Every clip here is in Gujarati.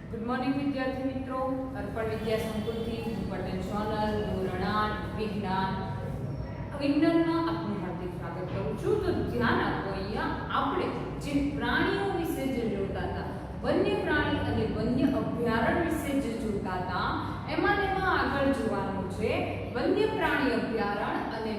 ગુડ મોર્નિંગ વિદ્યાર્થી મિત્રો, અર્પણ વિદ્યા સંકુલથી હું પટેલ સોનલ ધોરણ 8 વિજ્ઞાનમાં આપનું હાર્દિક સ્વાગત કરું છું। તો ધ્યાન આપો, અહીંયા આપણે જે પ્રાણીઓ વિશે જે જોતા હતા, વન્ય પ્રાણી અને વન્ય અભયારણ્ય વિશે જે જોતા હતા, એમાં આગળ જોવાનું છે વન્ય પ્રાણી અભયારણ્ય અને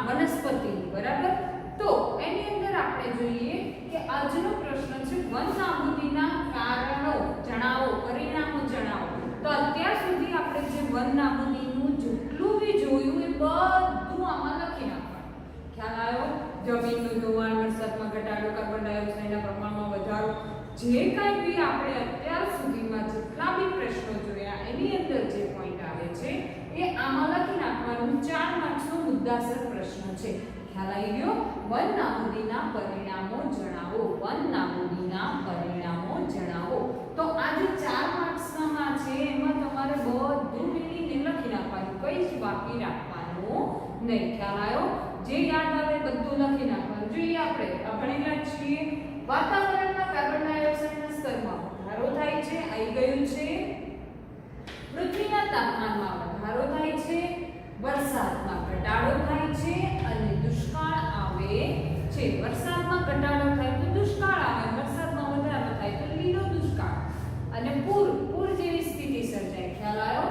વનસ્પતિ, બરાબર। તો એની અંદર આપણે જોઈએ કે આજનો પ્રશ્ન છે વન નાબૂદીના કારણો જણાવો, પરિણામો જણાવો। તો અત્યાર સુધી આપણે જે વન નાબૂદીનું જેટલું બી જોયું એ બધું આમાં લખી નાખવાનું। ખ્યાલ આવ્યો? જમીનનું ધોવાણ, વરસાદમાં ઘટાડો, કાર્બન ડાયોક્સાઇડના પ્રમાણમાં વધારો, જે કાંઈ બી આપણે અત્યાર સુધીમાં જેટલા બી પ્રશ્નો જોયા એની અંદર જે પોઈન્ટ આવે છે એ આમાં લખી નાખવાનું। 4 માર્ક્સનો મુદ્દાસર પ્રશ્ન છે। ખ્યાલ આવી ગયો? વન નાબૂદીના પરિણામો જણાવો, વન નાબૂદીના પરિણામો જણાવો। તો આ જે 4 માર્ક્સમાં છે એમાં તમારે બધું મિલીને લખી નાખવાનું, કંઈ જ બાકી રાખવાનું નહીં। ખ્યાલ આવ્યો? જે યાદ આવે બધું લખી નાખવાનું। જોઈએ આપણે ભણેલા છીએ વાતાવરણમાં કાર્બન ડાયોક્સાઇડના સ્તરમાં વધારો થાય છે, આવી ગયું છે। પૃથ્વીના તાપમાનમાં વધારો થાય છે, વરસાદમાં ઘટાડો થાય છે અને દુષ્કાળ આવે છે। વરસાદમાં ઘટાડો થાય તો દુષ્કાળ આવે, વરસાદમાં વધારો થાય તો લીલો દુષ્કાળ અને પૂર જેવી સ્થિતિ સર્જાય। ખ્યાલ આવ્યો?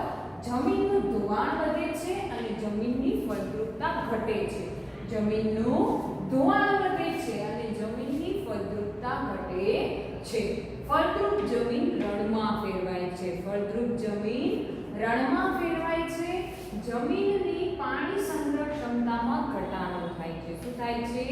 જમીનનું ધોવાણ વધે છે અને જમીનની ફળદ્રુપતા ઘટે છે। જમીનનું ધોવાણ વધે છે અને જમીનની ફળદ્રુપતા ઘટે છે। ફળદ્રુપ જમીન રણમાં ફેરવાય છે, ફળદ્રુપ જમીન રણમાં ફેરવાય છે। જમીનની પાણી સંગ્રહ ક્ષમતામાં ઘટાડો થાય છે। શું થાય છે?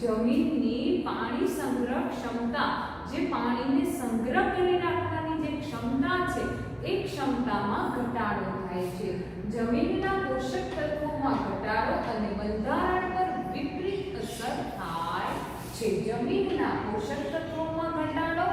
જમીનની પાણી સંગ્રહ ક્ષમતા, જે પાણીને સંગ્રહ કરી રાખવાની જે ક્ષમતા છે એ ક્ષમતામાં ઘટાડો થાય છે। જમીનના પોષક તત્વોમાં ઘટાડો અને બંધારણ પર વિપરીત અસર થાય છે। જમીનના પોષક તત્વોમાં ઘટાડો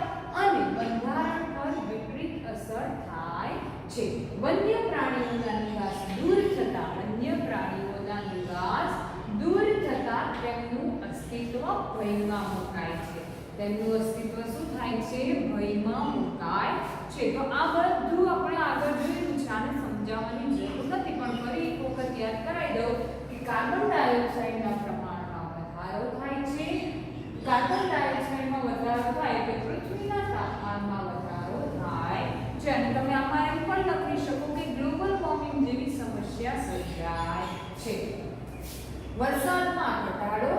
અને બંધારણ પર વિપરીત અસર થાય છે। વન્ય પ્રાણીઓના નિવાસ દૂર થતા, વન્ય પ્રાણીઓના નિવાસ દૂર થતા તેમનું અસ્તિત્વ ભયમાં મુકાય છે। તેમનું અસ્તિત્વ શું થાય છે? ભયમાં મુકાય છે। તો આ બધું આપણે આગળ જોયું છે, આને સમજાવવાની જરૂર નથી, પણ ફરી એક વખત યાદ કરાવી દઉં કે કાર્બન ડાયોક્સાઇડના પ્રમાણમાં વધારો થાય છે। કાર્બન ડાયોક્સાઇડમાં વધારો થાય એટલે પૃથ્વીના તાપમાનમાં વધારો થાય છે અને તમે આમાં એમ પણ લખી શકો કે ગ્લોબલ વોર્મિંગ જેવી સમસ્યા સર્જાય છે। વરસાદમાં ઘટાડો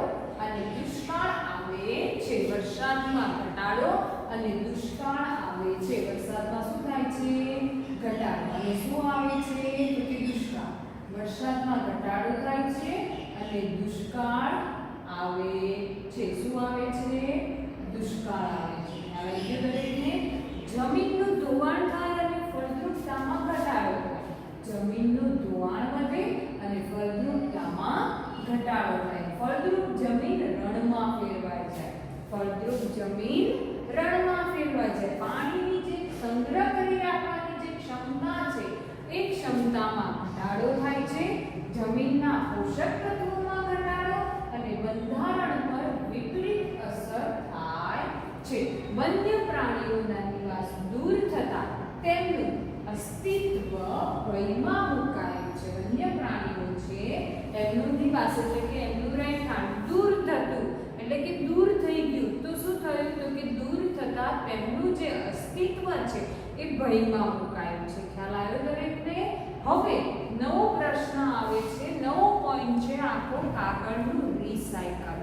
અને દુષ્કાળ આવે છે। વરસાદમાં ઘટાડો અને દુષ્કાળ આવે છે। વરસાદમાં શું થાય છે? ઘટાડો અને શું આવે છે? તો કે દુષ્કાળ। વરસાદમાં ઘટાડો થાય છે અને દુષ્કાળ આવે છે। શું આવે છે? દુષ્કાળ આવે છે। હવે એ દરેકને જમીનનું ધોવાણ થાય અને ફળદ્રુપતામાં ઘટાડો થાય। જમીનનું ધોવાણ વધે અને ફળદ્રુપતામાં ઘટાડો થાય। ફળદ્રુપ જમીન રણમાં ફેરવાય જાય, ફળદ્રુપ જમીન રણમાં ફેરવાય જાય। પાણીની જે સંગ્રહ કરી રાખવાની જે ક્ષમતા છે એ ક્ષમતામાં ઘટાડો થાય છે। જમીનના પોષક તત્વોમાં ઘટાડો અને બંધારણ પર વિપરીત અસર થાય છે। વન્ય પ્રાણીઓના નિવાસ દૂર થતા તેમનું અસ્તિત્વ ભયમાં મુકાયું છે। વન્ય પ્રાણીઓ છે એમનું નિવાસ એટલે કે એમનું રહેઠાણ દૂર થતું એટલે કે દૂર થઈ ગયું તો શું થયું? તો કે દૂર થતા તેમનું જે અસ્તિત્વ છે એ ભયમાં મુકાયું છે। ખ્યાલ આવ્યો દરેકને? હવે નવો પ્રશ્ન આવે છે, નવો પોઈન્ટ છે આખો કાગળનું રિસાયકલ।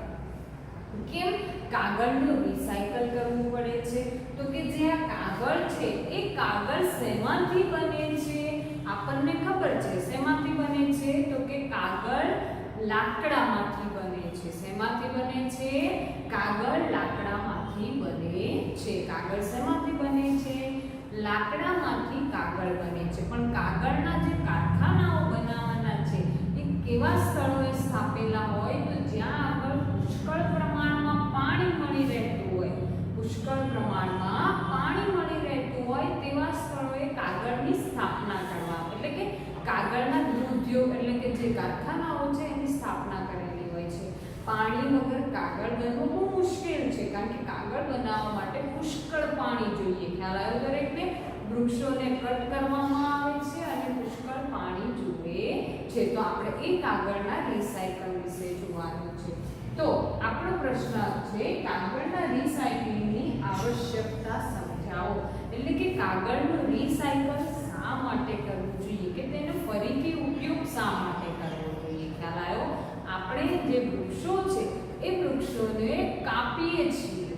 કેમ કાગળનું રિસાયકલ કરવું પડે છે? તો કે જે આ કાગળ છે એ કાગળ શેમાંથી બને છે? આપણને ખબર છે શેમાંથી બને છે? તો કે કાગળ લાકડામાંથી બને છે। શેમાંથી બને છે? કાગળ લાકડામાંથી બને છે। કાગળ શેમાંથી બને છે? લાકડામાંથી કાગળ બને છે। પણ કાગળના જે કારખાનાઓ બનાવવાના છે એ કેવા સ્થળોએ સ્થાપેલા હોય? તો જ્યાં આગળ પુષ્કળ પ્રમાણમાં પાણી મળી રહેતું હોય, પુષ્કળ પ્રમાણમાં પાણી મળી રહેતું હોય તેવા સ્થળોએ કાગળની સ્થાપના કરવા, એટલે કે કાગળના ઉદ્યોગ એટલે કે જે કારખાનાઓ છે એની સ્થાપના કરેલી હોય છે। પાણી વગર કાગળ બનવું બહુ મુશ્કેલ છે, કારણ કે કાગળ બનાવવા માટે પુષ્કળ પાણી જોઈએ। ખ્યાલ આવ્યો વૃક્ષોને કટ કરવામાં આવે છે અને પુષ્કળ પાણી જુએ છે. તો આપણે એ કાગળના રિસાયકલ વિશે જોવાનું છે. તો આપણો પ્રશ્ન છે કાગળના રિસાયકલિંગની આવશ્યકતા સમજાવો. એટલે કે કાગળનું રિસાયકલ શા માટે કરવું જોઈએ, કે તેનો ફરીથી ઉપયોગ શા માટે કરવો જોઈએ. ખ્યાલ આવ્યો? આપણે જે વૃક્ષો છે એ વૃક્ષોને કાપીએ છીએ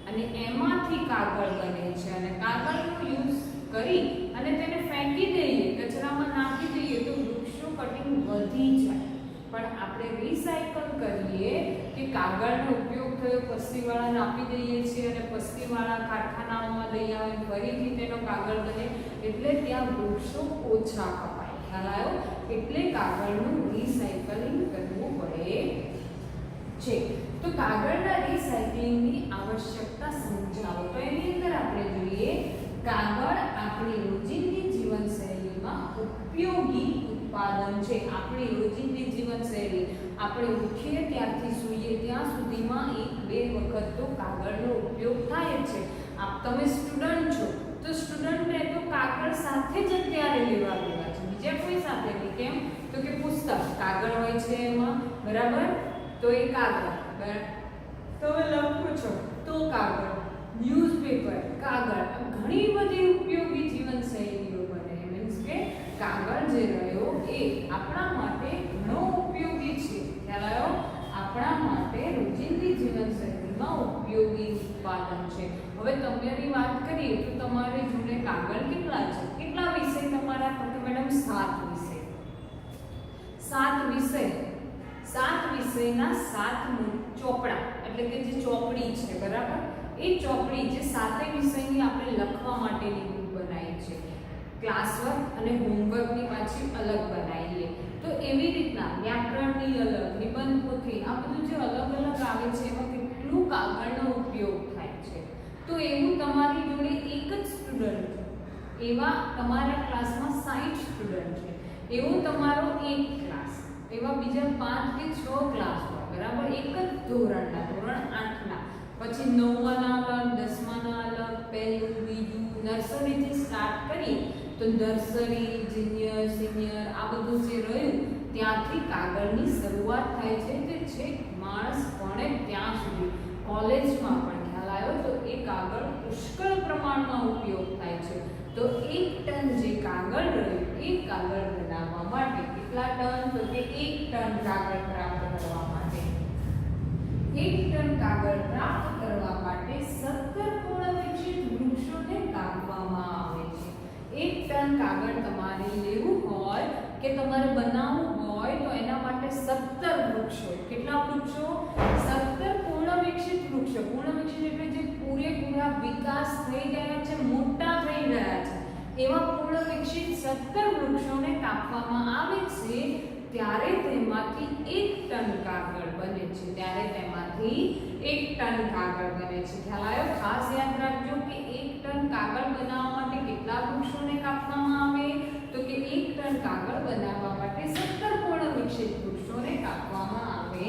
અને એમાંથી કાગળ બને છે અને કાગળનો યુઝ કરી અને તેને ફેંકી દઈએ, કચરામાં નાખી દઈએ તો વૃક્ષો કટિંગ વધી જાય. પણ આપણે રિસાયકલ કરીએ કે કાગળનો ઉપયોગ થયો, પસ્તીવાળાને આપી દઈએ છીએ અને પસ્તીવાળા કારખાનાઓમાં લઈ આવે, ફરીથી તેનો કાગળ બને, એટલે ત્યાં વૃક્ષો ઓછા કપાય. ખ્યાલ આવ્યો? એટલે કાગળનું રિસાયકલિંગ કરવું પડે છે. તો કાગળના રિસાયકલિંગની આવશ્યકતા સમજાવો. તો એની અંદર આપણે જોઈએ કાગળ આપણી રોજિંદી જીવનશૈલીમાં ઉપયોગી ઉત્પાદન છે. આપણી રોજિંદી જીવનશૈલી, આપણે ઉઠીએ ત્યારથી સૂઈએ ત્યાં સુધીમાં 1-2 વખત તો કાગળનો ઉપયોગ થાય છે. તમે સ્ટુડન્ટ છો તો સ્ટુડન્ટને તો કાગળ સાથે જ અત્યારે લેવા દેવા છે, બીજા કોઈ સાથે નહીં. કેમ? તો કે પુસ્તક કાગળ હોય છે એમાં, બરાબર? તો એ કાગળ, તમે લખો છો તો કાગળ, ન્યૂઝપેપર કાગળ, ઘણી બધી ઉપયોગી જીવનશૈલીઓ બને. મીન્સ કે કાગળ જે રહ્યો એ આપણા માટે ઘણો ઉપયોગી છે. ખ્યાલ આવ્યો? આપણા માટે રોજિંદી જીવનશૈલીમાં ઉપયોગી ઉત્પાદન છે. હવે તમારી વાત કરીએ તો તમારી જોડે કાગળ કેટલા છે? કેટલા વિષય તમારા? તો મેડમ 7 વિષય. 7 વિષય, 7 વિષયના 7 ચોપડા, એટલે કે જે ચોપડી છે, બરાબર? એ ચોપડી જે 7 વિષયની આપણે લખવા માટેની બુક બનાવી છે. ક્લાસવર્ક અને હોમવર્કની પાછી અલગ બનાવીએ. તો એવી રીતના વ્યાકરણની અલગ, નિબંધ પોથી, આ બધું જે અલગ અલગ આવે છે એમાં કેટલું કાગળનો ઉપયોગ થાય છે. તો એવું તમારી જોડે એક જ સ્ટુડન્ટ, એવા તમારા ક્લાસમાં 60 સ્ટુડન્ટ છે, એવો તમારો એક ક્લાસ, એવા બીજા 5 કે 6 ક્લાસ હોય, બરાબર? એક જ ધોરણના, ધોરણ 8ના, પછી 9માના અલગ, 10માના અલગ, પહેલું, બીજું, નર્સરીથી સ્ટાર્ટ કરી તો નર્સરી, જુનિયર, સિનિયર, આ બધું જે રહ્યું ત્યાંથી કાગળની શરૂઆત થાય છે તે છેક માણસ ભણે ત્યાં સુધી, કોલેજમાં પણ. ખ્યાલ આવ્યો? તો એ કાગળ પુષ્કળ પ્રમાણમાં ઉપયોગ થાય છે. તો 1 ટન જે કાગળ રહ્યું એ કાગળ બનાવવા માટે કેટલા ટન? તો કે 1 ટન કાગળ પ્રાપ્ત કરવા માટે 1 ટન કાગળ પ્રાપ્ત કરવા માટે 17 પૂર્ણવિકસિત વૃક્ષોને કાપવામાં આવે છે. 1 ટન કાગળ તમારે લેવું હોય કે તમારે બનાવવું હોય તો એના માટે 17 વૃક્ષો. કેટલા વૃક્ષો? 17 પૂર્ણવિકસિત વૃક્ષો. પૂર્ણવિકસિત એટલે જે પૂરેપૂરા વિકાસ થઈ ગયા છે, મોટા થઈ ગયા છે, એવા પૂર્ણવિકસિત 17 વૃક્ષોને કાપવામાં આવે છે. ત્યારે તેમાંથી 1 ટન કાગળ બને છે. ત્યારે તેમાંથી 1 ટન કાગળ બને છે. ખ્યાલ આવ્યો? ખાસ યાદ રાખજો કે 1 ટન કાગળ બનાવવા માટે કેટલા વૃક્ષોને કાપવામાં આવે? તો કે 1 ટન કાગળ બનાવવા માટે 17 પૂર્ણવિકસિત વૃક્ષોને કાપવામાં આવે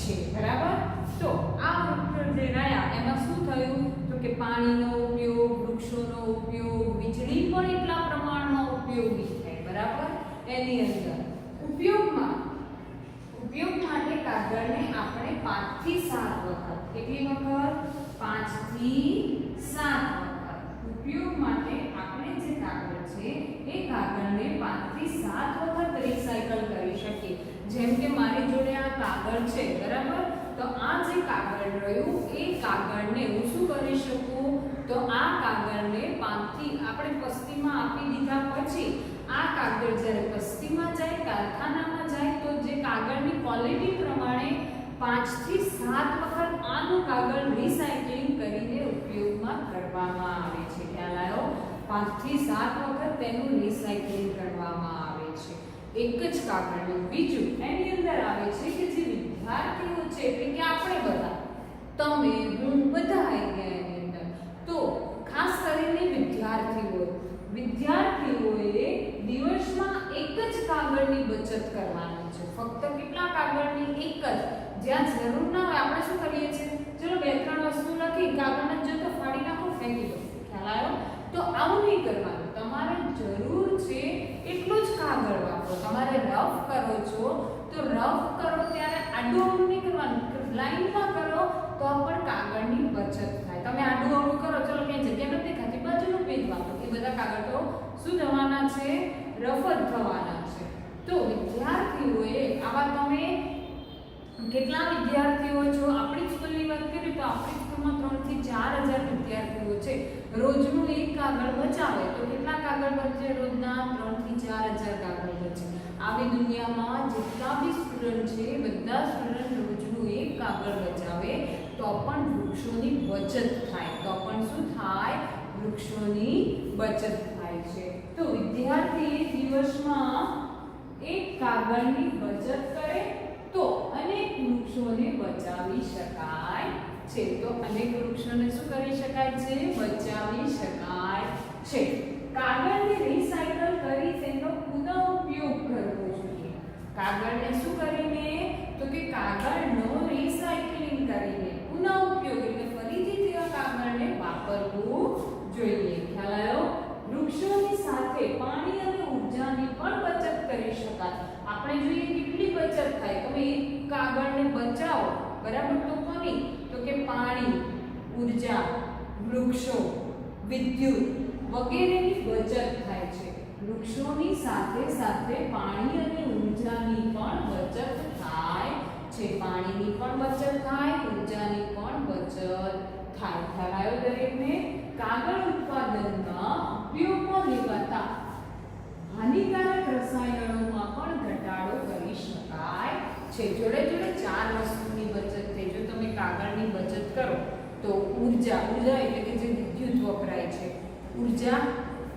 છે. બરાબર? તો આ વૃક્ષો જે રહ્યા એમાં શું થયું? તો કે પાણીનો ઉપયોગ, વૃક્ષોનો ઉપયોગ, વીજળી પણ એટલા પ્રમાણમાં ઉપયોગી થાય. બરાબર? એની અંદર ઉપયોગ માટે કાગળને આપણે 5 થી 7 વખત, કેટલી વખત? 5 થી 7 વખત ઉપયોગ માટે આપણે જે કાગળ છે એ કાગળને 5 થી 7 વખત રિસાયકલ કરી શકીએ. જેમ કે મારી જોડે આ કાગળ છે, બરાબર? તો આ જે કાગળ રહ્યું એ કાગળને હું શું કરી શકું? તો આ કાગળને 5 થી આપણે પસ્તીમાં આપી દીધા પછી આ કાગળ જ્યારે પસ્તીમાં જાય, કારખાનામાં જાય, તો જે કાગળની ક્વોલિટી પ્રમાણે 5 થી 7 વખત આનું કાગળ રિસાયકલિંગ કરીને ઉપયોગમાં કરવામાં આવે છે. ખ્યાલ આવ્યો? 5 થી 7 વખત તેનું રિસાયકલિંગ કરવામાં આવે છે એક જ કાગળનું. બીજું એની અંદર આવે છે કે જે વિદ્યાર્થીઓ છે, એટલે કે આપણે બધા, તમે, હું, બધા આવી ગયા એની અંદર. તો ખાસ કરીને વિદ્યાર્થીઓએ દિવસમાં એક જ કાગળની બચત કરવાની છે. ફક્ત કેટલા કાગળની? એક જ. જ્યાં જરૂર ના હોય આપણે શું કરીએ છીએ? ચલો 2-3 વસ્તુ લખી કાગળને જો તો ફાડી નાખો, ફેંકી દો. ખ્યાલ આવ્યો? તો આવું નહીં કરવાનું. તમારે જરૂર છે એટલું જ કાગળ વાપરો. તમારે રફ કરો છો તો રફ કરો ત્યારે આડું અવળું નહીં કરવાનું, લાઈનમાં કરો તો પણ કાગળની બચત થાય. તમે આડું અવળું કરો, ચલો ક્યાંય જગ્યા નથી ખાતી, બાજુનો પેજ વાપરો, એ બધા કાગળ તો શું થવાના છે? રફ જ થવાના છે. તો વિદ્યાર્થીઓએ આવા તમે કેટલા વિદ્યાર્થીઓ છો? આપણી સ્કૂલની વાત કરીએ તો આપણી સ્કૂલમાં 3 થી 4000 વિદ્યાર્થીઓ છે. રોજનું એક કાગળ બચાવે તો કેટલા કાગળ બચે? રોજના 3 થી 4000 કાગળ બચે. આવી દુનિયામાં જેટલા બી સ્ટુડન્ટ છે બધા સ્ટુડન્ટ રોજનું એક કાગળ બચાવે તો પણ વૃક્ષોની બચત થાય. તો પણ શું થાય? વૃક્ષોની બચત થાય છે. તો વિદ્યાર્થી દિવસમાં એક કાગળની બચત કરે તો અનેક વૃક્ષોને બચાવી શકાય છે. તો અનેક વૃક્ષોને શું કરી શકાય છે? બચાવી શકાય છે. કાગળને રિસાયકલ કરી તેનો પુનઃ ઉપયોગ કરવો જોઈએ. કાગળને શું કરીને? તો કે કાગળનો રિસાયકલિંગ કરીને પુનઃ ઉપયોગ એટલે ફરીથી તેવા કાગળને વાપરવું જોઈએ. ખ્યાલ આવ્યો? વૃક્ષોની સાથે પાણી અને ઊર્જાની પણ બચત કરી શકાય. આપણે જોઈએ કેટલી બચત થાય. તમે એક કાગળને બચાવો, બરાબર, તો કોની? તો કે પાણી, ઊર્જા, વૃક્ષો, વિદ્યુત વગેરેની બચત થાય છે. વૃક્ષોની સાથે સાથે પાણી અને ઊર્જાની પણ બચત થાય છે. પાણીની પણ બચત થાય, ઊર્જાની પણ બચત થાય. ખ્યાલ આવ્યો દરેકને? કાગળ ઉત્પાદનમાં ઉપયોગમાં લેવાતા હાનિકારક રસાયણોમાં પણ ઘટાડો કરી શકાય છે. જોડે જોડે 4 વસ્તુની બચત થઈ. જો તમે કાગળની બચત કરો તો ઊર્જા એટલે કે જે વિદ્યુત વપરાય છે, ઊર્જા,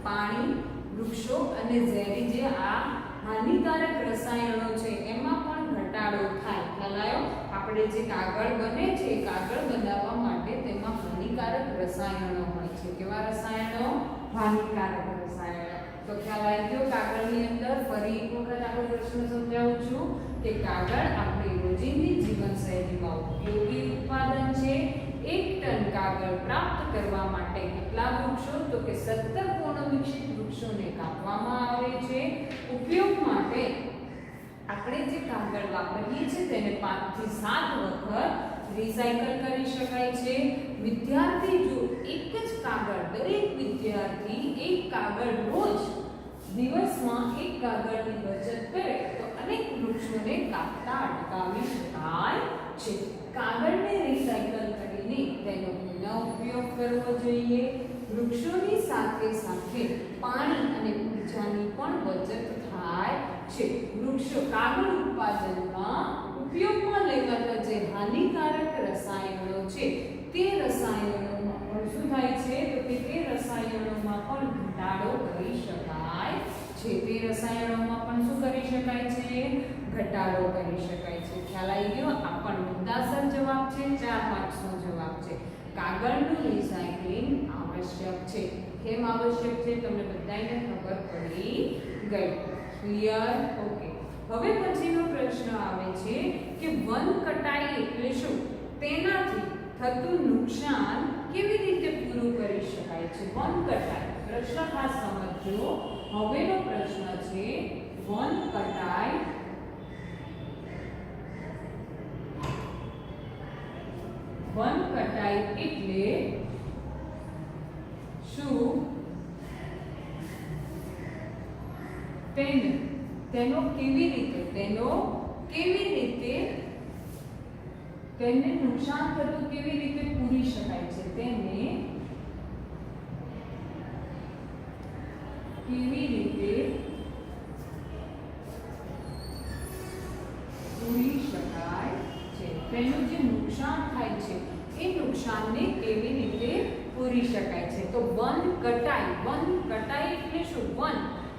પાણી, વૃક્ષો અને ઝેરી જે આ હાનિકારક રસાયણો છે એમાં પણ ઘટાડો થાય. ખ્યાલ આવ્યો? આપણે જે કાગળ બને છે એ કાગળ બનાવવા માટે તેમાં હાનિકારક રસાયણો હોય છે. કેવા રસાયણો? હાનિકારક રસાયણો. તો ખ્યાલ આવી ગયો કાગળની અંદર? ફરી એક વખત આપણે પ્રશ્ન સમજાવું છું કે કાગળ આપણી રોજિંદી જીવનશૈલીમાં ઉપયોગી ઉત્પાદન છે. 1 ટન કાગળ પ્રાપ્ત કરવા માટે કેટલા વૃક્ષો? તો કે 17 પૂર્ણ વિકસિત વૃક્ષોને કાપવામાં આવે છે. ઉપયોગ માટે આપણે જે કાગળ વાપરીએ છીએ તેને 5 થી 7 વખત રિસાયકલ કરી શકાય છે. વિદ્યાર્થી જો એક જ કાગળ, દરેક વિદ્યાર્થી એક કાગળ રોજ દિવસમાં એક કાગળની બચત કરે તો અનેક વૃક્ષોને કાપતા અટકાવી શકાય છે. કાગળને રિસાયકલ કરીને તેનો પુનઃ ઉપયોગ કરવો જોઈએ. વૃક્ષોની સાથે સાથે પાણી અને ઊર્જાની પણ બચત થાય છે. વૃક્ષો કાગળ ઉત્પાદનમાં ઉપયોગમાં લેવાતા જે હાનિકારક રસાયણો છે તે રસાયણોમાં પણ શું થાય છે? તો કે તે રસાયણોમાં પણ ઘટાડો કરી શકાય છે. તે રસાયણોમાં પણ શું કરી શકાય છે? ઘટાડો કરી શકાય છે. ખ્યાલ આવી ગયો? આ પણ મુદ્દાસર જવાબ છે. 4 માર્ક્સનો જવાબ છે. કાગળનું રિસાયકલિંગ આવશ્યક છે. કેમ આવશ્યક છે? તમને બધાને ખબર પડી ગઈ. ક્લિયર? ઓકે. હવે પછીનો પ્રશ્ન આવે છે કે વન કટાઈ એટલે શું? તેનાથી થતું નુકસાન કેવી રીતે પૂરું કરી શકાય છે? વન કટાઈ પ્રશ્ન ખાસ સમજજો. હવેનો પ્રશ્ન છે વન કટાઈ એટલે શું? તેનો કેવી રીતે તેને નુકસાન થતું કેવી રીતે પૂરી શકાય છે? તેને કેવી રીતે પૂરી શકાય છે? તેનું જે નુકસાન થાય છે એ નુકસાનને કેવી રીતે પૂરી શકાય છે? તો વન કટાઈ એટલે શું?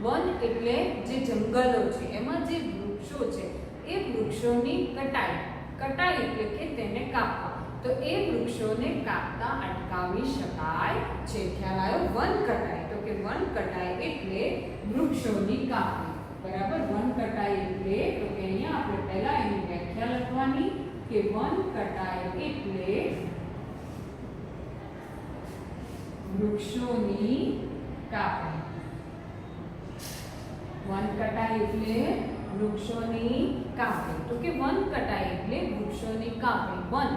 વન એટલે જે જંગલો છે એમાં જે વૃક્ષો છે એ વૃક્ષોની કટાઈ એટલે કે તેને કાપવા. તો એ વૃક્ષોને કાપતા અટકાવી શકાય છે. ખ્યાલ આવ્યો? વન કટાઈ તો કે વન કટાઈ એટલે વૃક્ષોની કાપણી. બરાબર? વન કટાઈ એટલે તો કે અહીંયા આપણે પહેલા એની વ્યાખ્યા લખવાની કે વન કટાઈ એટલે વૃક્ષોની કાપણી. કટાઈ એટલે વૃક્ષોની કાપણી. તો કે વન કટાઈ એટલે વૃક્ષોની કાપણી. વન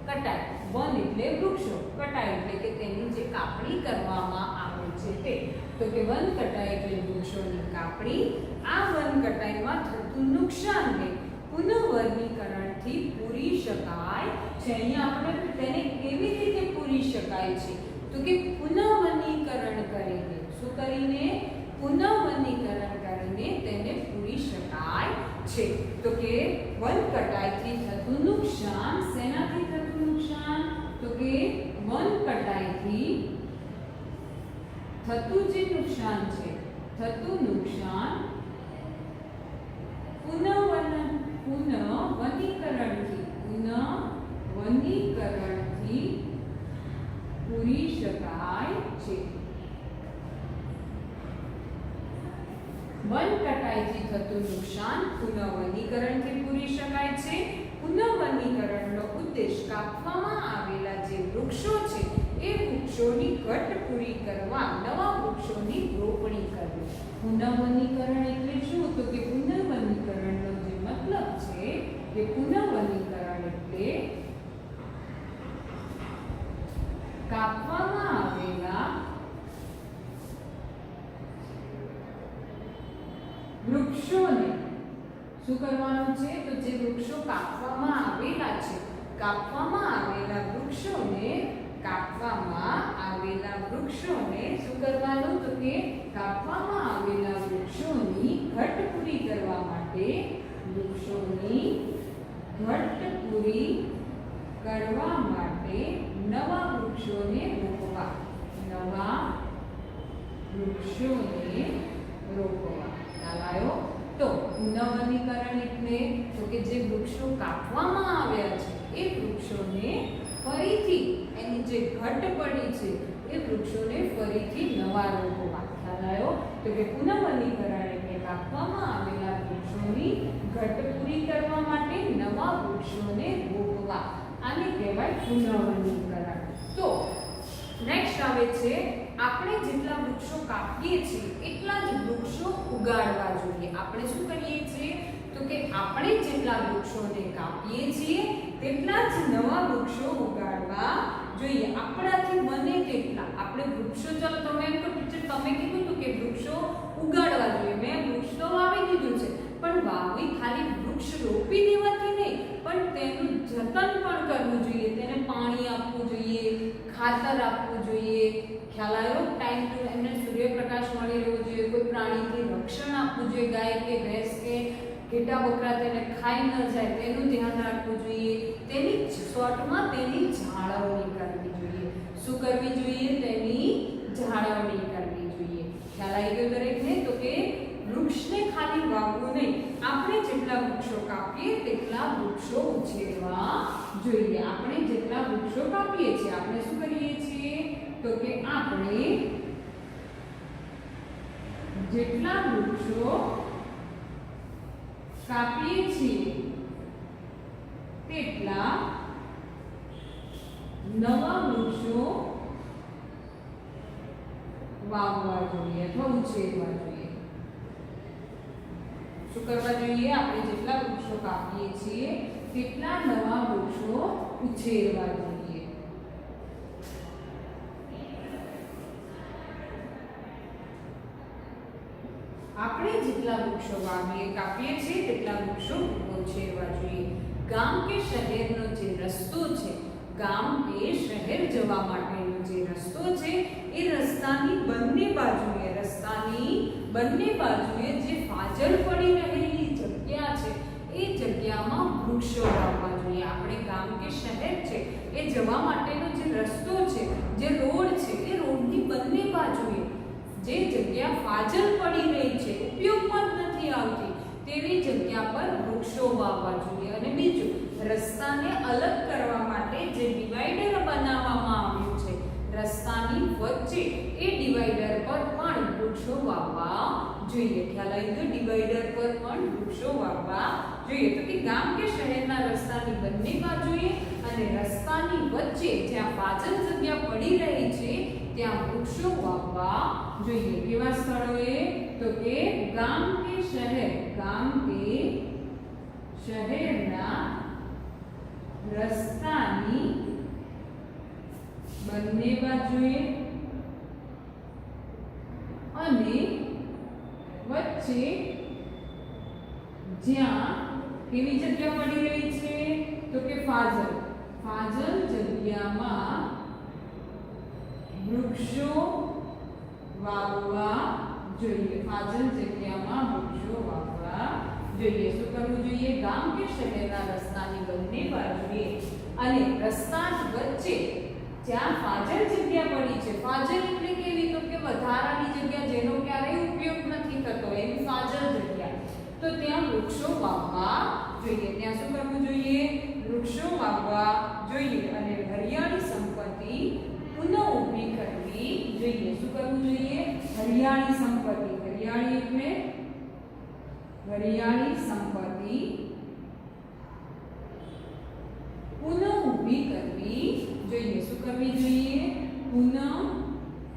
કટાઈ, વન એટલે વૃક્ષો, કટાઈ એટલે કે તેની જે કાપણી કરવામાં આવે છે તે. તો કે વન કટાઈ એટલે વૃક્ષોની કાપણી. આ વન કટાઈમાં થતું નુકસાનને પુનઃવર્ગીકરણથી પૂરી શકાય છે. અહીંયા આપણે તેને કેવી રીતે પૂરી શકાય છે? તો કે પુનઃવનીકરણ કરીને. શું કરીને? પુનઃવનીકરણ કરીને તેને પૂરી શકાય છે. તો કે વન કટાઈથી થતું નુકસાન, શેનાથી થતું નુકસાન? તો કે વન કટાઈથી થતું જે નુકસાન છે, થતું નુકસાન પુનઃવનીકરણથી પૂરી શકાય છે. વન કટાઈથી થતું નુકસાન પુનઃવનીકરણથી પૂરી શકાય છે. પુનઃવનીકરણનો ઉદ્દેશ કાપવામાં આવેલા જે વૃક્ષો છે એ વૃક્ષોની ઘટ પૂરી કરવા નવા વૃક્ષોની રોપણી કરવી. પુનઃવનીકરણ એટલે શું? તો કે પુનઃવનીકરણનો જે મતલબ છે કે પુનઃવનીકરણ એટલે કાપવામાં આવેલા વૃક્ષોને શું કરવાનું છે? તો જે વૃક્ષો કાપવામાં આવેલા છે, કાપવામાં આવેલા વૃક્ષોને શું કરવાનું? તો કે કાપવામાં આવેલા વૃક્ષોની ઘટ પૂરી કરવા માટે, વૃક્ષોની ઘટ પૂરી કરવા માટે નવા વૃક્ષોને રોપવા. નવા વૃક્ષોને રોપવા. ચાલાયો. તો પુનઃવનીકરણ એટલે તો કે જે વૃક્ષો કાપવામાં આવ્યા છે એ વૃક્ષોને ફરીથી એની જે ઘટ પડી છે એ વૃક્ષોને ફરીથી નવા રોપવા. ચાલાયો. તો કે પુનઃવનીકરણ એટલે કાપવામાં આવેલા વૃક્ષોની ઘટ પૂરી કરવા માટે નવા વૃક્ષોને રોપવા. આને કહેવાય પુનઃવનીકરણ. તો નેક્સ્ટ આવે છે, આપણે જેટલા વૃક્ષો કાપીએ છીએ એટલા જ વૃક્ષો ઉગાડવા જોઈએ. આપણે શું કરીએ છીએ? તો કે આપણે જેટલા વૃક્ષોને કાપીએ છીએ તેટલા જ નવા વૃક્ષો ઉગાડવા જોઈએ. આપણાથી બને તેટલા આપણે વૃક્ષો, ચાલો તમે એમ કહો ટીચર તમે કીધું હતું કે વૃક્ષો ઉગાડવા જોઈએ, મેં વૃક્ષ તો વાવી દીધું છે, પણ વાવી ખાલી વૃક્ષ રોપી દેવાથી નહીં, પણ તેનું જતન પણ કરવું જોઈએ. તેને પાણી આપવું જોઈએ, ખાતર આપવું જોઈએ. ખ્યાલ આવ્યો? ટાઈમ ટુ એમને સૂર્યપ્રકાશ મળી રહેવો જોઈએ. કોઈ પ્રાણીથી રક્ષણ આપવું જોઈએ. ગાય કે ભેંસ કે ઘેટા બકરા તેને ખાઈ ન જાય તેનું ધ્યાન રાખવું જોઈએ. તેની શોર્ટમાં તેની જાળવણી કરવી જોઈએ. શું કરવી જોઈએ? તેની જાળવણી કરવી જોઈએ. ખ્યાલ આવી ગયો દરેકને? તો કે વૃક્ષને ખાલી વાવવું નહીં, આપણે જેટલા વૃક્ષો કાપીએ તેટલા વૃક્ષો ઉછેરવા જોઈએ. આપણે જેટલા વૃક્ષો કાપીએ છીએ આપણે શું કરીએ છીએ? તો કે આપણે જેટલા વૃક્ષો કાપીએ છીએ તેટલા નવા વૃક્ષો વાવવા જોઈએ અથવા ઉછેરવા જોઈએ. શું કરવા જોઈએ? આપણે જેટલા વૃક્ષો કાપીએ છીએ તેટલા નવા વૃક્ષો ઉછેરવા જોઈએ. આપણે જેટલા વૃક્ષો કાપીએ છીએ તેટલા વૃક્ષો ઉછેરવા જોઈએ. ગામ કે શહેરનો જે રસ્તો છે, ગામ કે શહેર જવા માટેનો જે રસ્તો છે એ રસ્તાની બંને બાજુએ જે ફાજલ પડી રહેલી જગ્યા છે એ જગ્યામાં વૃક્ષો વાવવા જોઈએ. આપણે ગામ કે શહેર છે એ જવા માટેનો જે રસ્તો છે, જે રોડ છે, એ રોડની બંને બાજુએ જે જગ્યા ફાજલ પડી રહી છે, ઉપયોગમાં નથી આવતી તેવી જગ્યા પર વૃક્ષો વાવવા જોઈએ. અને બીજું, રસ્તાને અલગ કરવા માટે જે ડિવાઈડર બનાવવામાં આવ્યું છે રસ્તાની વચ્ચે, એ ડિવાઈડર પર પણ વૃક્ષો વાવવા જોઈએ. ખ્યાલ આવી ગયો? ડિવાઈડર પર પણ વૃક્ષો વાવવા જોઈએ. તો કે ગામ કે શહેરના રસ્તાની બંને બાજુએ અને રસ્તાની વચ્ચે જ્યાં ફાજલ જગ્યા પડી રહી છે ત્યાં વૃક્ષો વાવવા જોઈએ. કેવા સ્થળોએ? તો કે ગામ કે શહેર ગામ કે શહેરના રસ્તાની બંને બાજુએ અને વચ્ચે જ્યાં કેવી જગ્યા પડી રહી છે તો કે ફાજલ જગ્યામાં વૃક્ષો વાવવા જોઈએ. ફાજલ જગ્યામાં વૃક્ષો વાવવા જોઈએ. શું કરવું જોઈએ? ગામ કે શહેરના રસ્તાની બંને બાજુએ અને રસ્તા વચ્ચે જ્યાં ફાજલ જગ્યા પડી છે. ફાજલ એટલે કેવી? તો કે વધારાની જગ્યા જેનો ક્યારેય ઉપયોગ નથી થતો એવી ફાજલ જગ્યા. તો ત્યાં વૃક્ષો વાવવા જોઈએ. ત્યાં શું કરવું જોઈએ? વૃક્ષો વાવવા જોઈએ અને હરિયાળી સંપત્તિ પુનઃ ઊભી કરવી જોઈએ. શું કરવું જોઈએ? હરિયાળી સંપત્તિ. હરિયાળી એટલે હરિયાળી સંપત્તિ પુનઃ ઊભી કરવી જોઈએ. શું કરવી જોઈએ? પુનઃ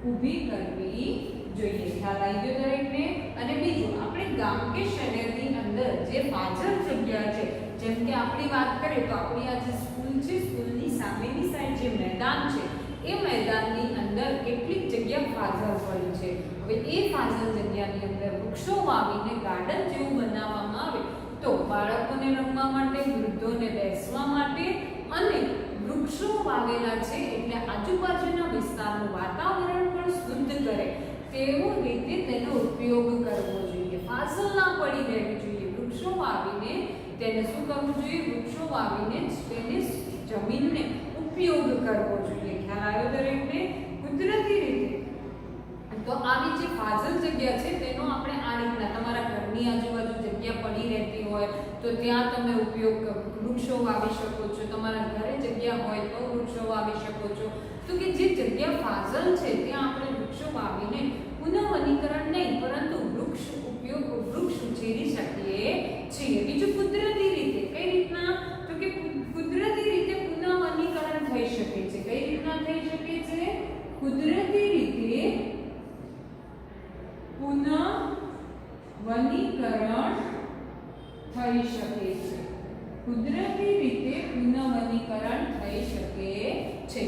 ઊભી કરવી જોઈએ. ખ્યાલ આવી ગયો દરેકને? અને બીજું, આપણે ગામ કે શહેરની અંદર જે ફાજલ જગ્યા છે, જેમ કે આપણી વાત કરીએ તો આપણી આ જે સ્કૂલ છે, સ્કૂલની સામેની સાઈડ જે મેદાન છે એ મેદાનની અંદર કેટલીક જગ્યા ફાજલ પડી છે. હવે એ ફાજલ જગ્યાની અંદર વૃક્ષો વાવીને ગાર્ડન જેવું બનાવવામાં આવે તો બાળકોને રમવા માટે, વૃદ્ધોને બેસવા માટે અને વૃક્ષો વાવેલા છે એટલે આજુબાજુના વિસ્તારનું વાતાવરણ પણ શુદ્ધ કરે તેવું રીતે તેનો ઉપયોગ કરવો જોઈએ. ફાજલ ના પડી રહેવી જોઈએ. વૃક્ષો વાવીને તેને શું કરવું જોઈએ? વૃક્ષો વાવીને તેને જમીનને ઉપયોગ કરવો જોઈએ. ખ્યાલ આવ્યો દરેકને? કુદરતી રીતે તો આવી જે ફાજલ જગ્યા છે તેનો આપણે આ રીતના તમારા ઘરની આજુબાજુ જગ્યા પડી રહેતી હોય તો ત્યાં તમે ઉપયોગ વૃક્ષો વાવી શકો છો. તમારા ઘરે જગ્યા હોય તો વૃક્ષો વાવી શકો છો. તો કે જે જગ્યા ફાજલ છે ત્યાં આપણે વૃક્ષો વાવીને પુનઃવનીકરણ નહીં પરંતુ વૃક્ષ ઉછેરી શકીએ છીએ. બીજું કુદરતી રીતે. કઈ રીતના? તો કે કુદરતી રીતે પુનઃવનીકરણ થઈ શકે છે. કઈ રીતના થઈ શકે છે? કુદરતી રીતે પુનઃવનીકરણ થઈ શકે છે. કુદરતી રીતે પુનઃવનીકરણ થઈ શકે છે.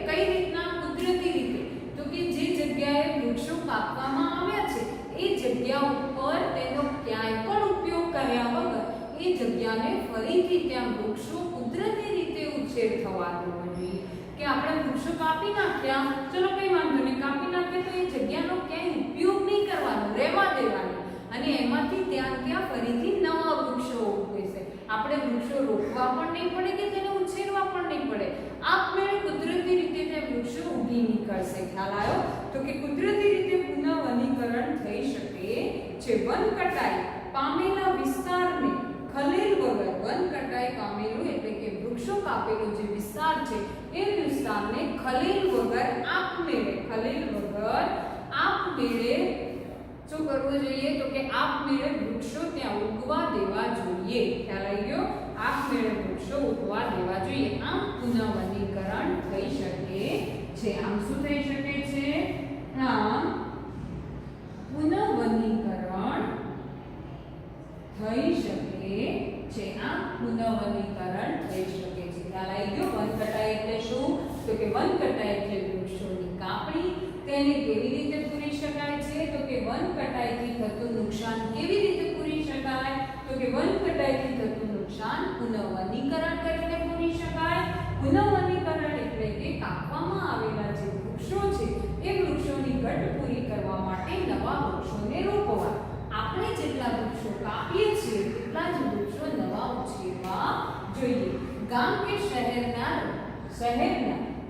કઈ રીતના કુદરતી રીતે? તો કે જે જગ્યાએ વૃક્ષો કાપવામાં આવ્યા છે એ જગ્યા ઉપર તેનો ક્યાંય પણ ઉપયોગ કર્યા વગર એ જગ્યાને ફરીથી ત્યાં વૃક્ષો કુદરતી રીતે ઉછેર થવા દેવો જોઈએ. કે આપણે વૃક્ષો કાપી નાખ્યા, ચલો કઈ વાંધો નહીં, કાપી નાખ્યા તો એ જગ્યાનો ક્યાંય ઉપયોગ નહીં કરવાનો, રહેવા દેવાનો અને એમાંથી ત્યાં ફરીથી નવા વૃક્ષો ઉગશે. આપણે વૃક્ષો રોપવા પણ નહીં પડે કે તેને ઉછેરવા પણ નહીં પડે. આપમેળે કુદરતી રીતે તે વૃક્ષો ઉગી નીકળશે. ખ્યાલ આવ્યો? તો કે કુદરતી રીતે પુનઃવનીકરણ થઈ શકે છે. વન કટાઈ પામેલા વિસ્તારને ખલેલ વગર, વન કટાઈ પામેલું એટલે કે વૃક્ષો કાપેલો જે વિસ્તાર છે એ વિસ્તારને ખલેલ વગર આપમેળે શું કરવું જોઈએ? તો કે આપમેળે વૃક્ષો ત્યાં ઉગવા દેવા જોઈએ. ખ્યાલ આવી ગયો? આપમેળે વૃક્ષો ઉગવા દેવા જોઈએ. આમ પુનઃવનીકરણ થઈ શકે છે. આમ શું થઈ શકે છે? આમ પુનઃવનીકરણ થઈ શકે છે. આમ પુનઃવનીકરણ થઈ શકે છે. ખ્યાલ આવી ગયો? વન કટાઈ એટલે શું? તો કે વન કટાઈ એટલે વૃક્ષોની કાપણી. તેને કેવી રીતે પૂરી શકાય છે? તો કે વન કટાઈથી થતું નુકસાન કેવી રીતે પૂરી શકાય? તો કે વન કટાઈથી થતું નુકસાન પુનઃવનીકરણ કરીને પૂરી શકાય. પુનઃવનીકરણ એટલે કે કાપવામાં આવેલા જે વૃક્ષો છે એ વૃક્ષોની ઘટ પૂરી કરવા માટે નવા વૃક્ષોને રોપવા. આપણે જેટલા વૃક્ષો કાપીએ છીએ તેટલા જ વૃક્ષો નવા ઉછેરવા જોઈએ. ગામ કે શહેરના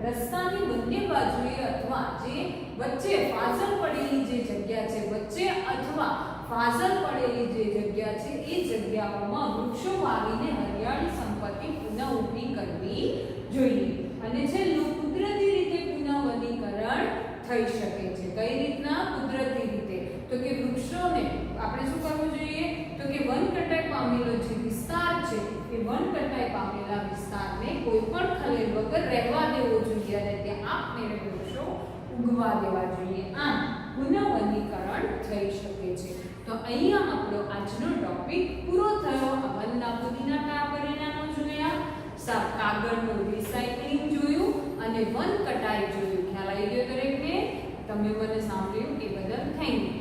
રસ્તાની બંને બાજુએ અથવા જે વચ્ચે ફાજલ પડેલી જે જગ્યા છે, વચ્ચે અથવા ફાજલ પડેલી જે જગ્યા છે એ જગ્યાઓમાં વૃક્ષો વાવીને હરિયાળી સંપત્તિ પુનઃ ઊભી કરવી જોઈએ. અને છેલ્લું, કુદરતી રીતે પુનઃવનીકરણ થઈ શકે છે. કઈ રીતના? કુદરતી રીતે. તો કે વૃક્ષોને આપણે શું કરવું જોઈએ? તો કે વન કટાઈ પામેલો જે વિસ્તાર છે એ વન કટાઈ પામેલા વિસ્તારને કોઈ પણ ખલેલ વગર રહેવા દેવો જોઈએ અને ત્યાં આપમેળે વૃક્ષો ઉગવા દેવા જોઈએ. આમ પુનઃવનીકરણ થઈ શકે છે. તો અહીંયા આપણો આજનો ટોપિક પૂરો થયો. વનના પુદીના કયા પરિણામો જોયા, કાગળનું રિસાયકલિંગ જોયું અને વન કટાઈ જોયું. ખ્યાલ આવી ગયો દરેકને? તમે મને સાંભળ્યું એ બદલ થેન્ક યુ.